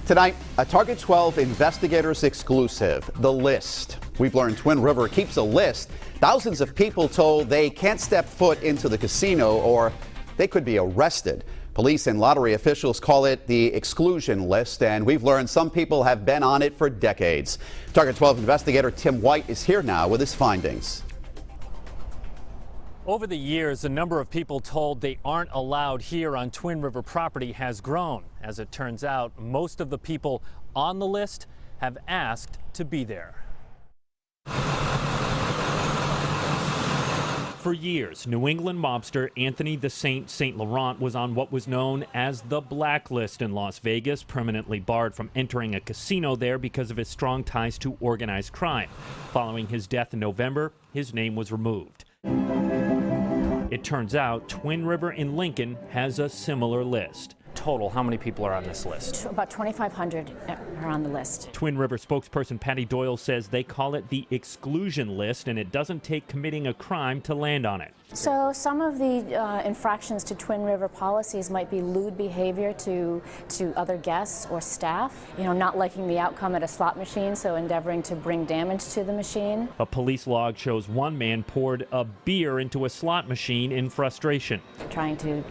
Tonight, a Target 12 investigators exclusive, the list. We've learned Twin River keeps a list. Thousands of people told they can't step foot into the casino or they could be arrested. Police and lottery officials call it the exclusion list, and we've learned some people have been on it for decades. Target 12 investigator Tim White is here now with his findings. Over the years, the number of people told they aren't allowed here on Twin River property has grown. As it turns out, most of the people on the list have asked to be there. For years, New England mobster Anthony the Saint Laurent was on what was known as the blacklist in Las Vegas, permanently barred from entering a casino there because of his strong ties to organized crime. Following his death in November, his name was removed. It turns out Twin River in Lincoln has a similar list. Total, how many people are on this list? About 2,500 are on the list. Twin River spokesperson Patti Doyle says they call it the exclusion list, and it doesn't take committing a crime to land on it. So some of the infractions to Twin River policies might be lewd behavior to other guests or staff, not liking the outcome at a slot machine, so endeavoring to bring damage to the machine. A police log shows one man poured a beer into a slot machine in frustration. Trying to,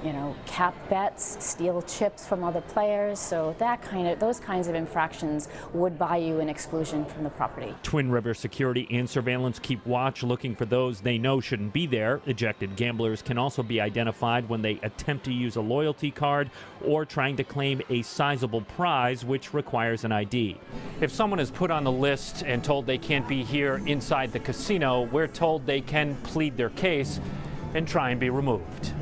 cap bets, steal chips from other players, so those kinds of infractions would buy you an exclusion from the property. Twin River security and surveillance keep watch, looking for those they know shouldn't be there. Ejected gamblers can also be identified when they attempt to use a loyalty card or trying to claim a sizable prize, which requires an ID. If someone is put on the list and told they can't be here inside the casino, we're told they can plead their case and try and be removed.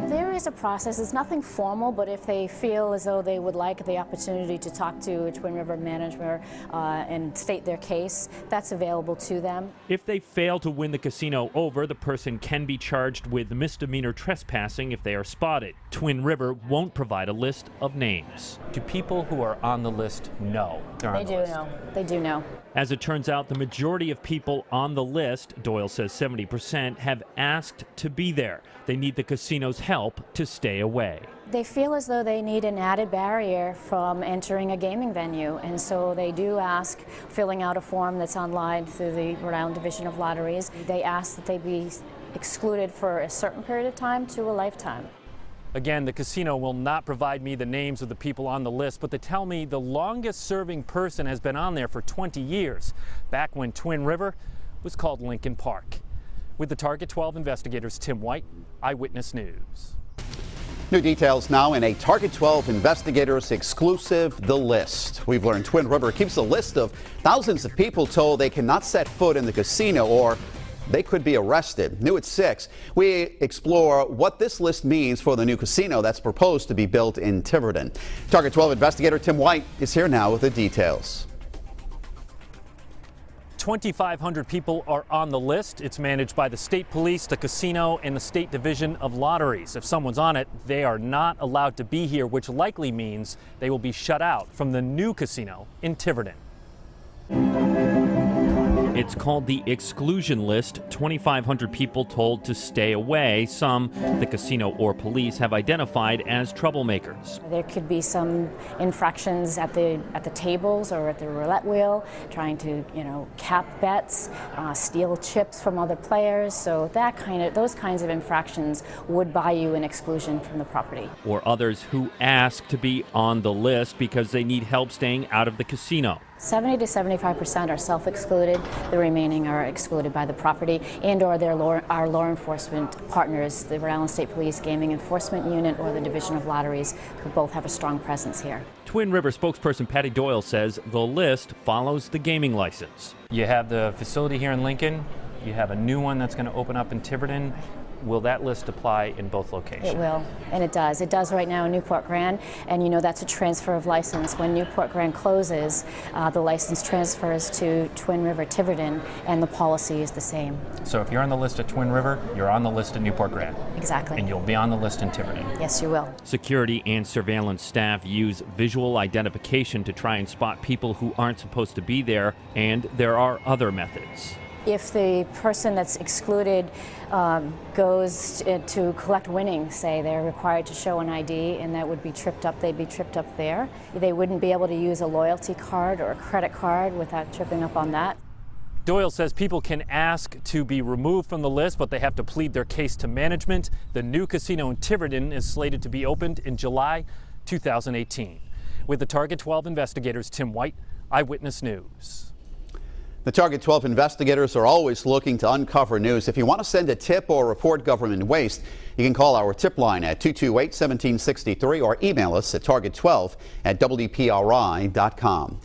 There is a process. It's nothing formal, but if they feel as though they would like the opportunity to talk to a Twin River manager and state their case, that's available to them. If they fail to win the casino over, the person can be charged with misdemeanor trespassing if they are spotted. Twin River won't provide a list of names. Do people who are on the list know they're on the list? They do know. As it turns out, the majority of people on the list, Doyle says 70%, have asked to be there. They need the casino's help to stay away. They feel as though they need an added barrier from entering a gaming venue, and so they do ask, filling out a form that's online through the Rhode Island Division of Lotteries, they ask that they be excluded for a certain period of time to a lifetime. Again, the casino will not provide me the names of the people on the list, but they tell me the longest serving person has been on there for 20 years, back when Twin River was called Lincoln Park. With the Target 12 investigators, Tim White, Eyewitness News. New details now in a Target 12 investigators exclusive, the list. We've learned Twin River keeps a list of thousands of people told they cannot set foot in the casino or they could be arrested. New at 6, we explore what this list means for the new casino that's proposed to be built in Tiverton. Target 12 investigator Tim White is here now with the details. 2,500 people are on the list. It's managed by the state police, the casino, and the state division of lotteries. If someone's on it, they are not allowed to be here, which likely means they will be shut out from the new casino in Tiverton. It's called the exclusion list. 2,500 people told to stay away. Some the casino or police have identified as troublemakers. There could be some infractions at the tables or at the roulette wheel, trying to cap bets, steal chips from other players. So those kinds of infractions would buy you an exclusion from the property. Or others who ask to be on the list because they need help staying out of the casino. 70 to 75% are self-excluded. The remaining are excluded by the property and/or our law enforcement partners, the Rhode Island State Police Gaming Enforcement Unit or the Division of Lotteries, who both have a strong presence here. Twin River spokesperson Patti Doyle says the list follows the gaming license. You have the facility here in Lincoln. You have a new one that's going to open up in Tiverton. Will that list apply in both locations? It will, and it does. It does right now in Newport Grand, and that's a transfer of license. When Newport Grand closes, the license transfers to Twin River Tiverton, and the policy is the same. So if you're on the list at Twin River, you're on the list at Newport Grand. Exactly. And you'll be on the list in Tiverton. Yes, you will. Security and surveillance staff use visual identification to try and spot people who aren't supposed to be there, and there are other methods. If the person that's excluded goes to collect winnings, say they're required to show an ID, and that would be tripped up, they'd be tripped up there. They wouldn't be able to use a loyalty card or a credit card without tripping up on that. Doyle says people can ask to be removed from the list, but they have to plead their case to management. The new casino in Tiverton is slated to be opened in July 2018. With the Target 12 investigators, Tim White, Eyewitness News. The Target 12 investigators are always looking to uncover news. If you want to send a tip or report government waste, you can call our tip line at 228-1763 or email us at target12@wdpri.com.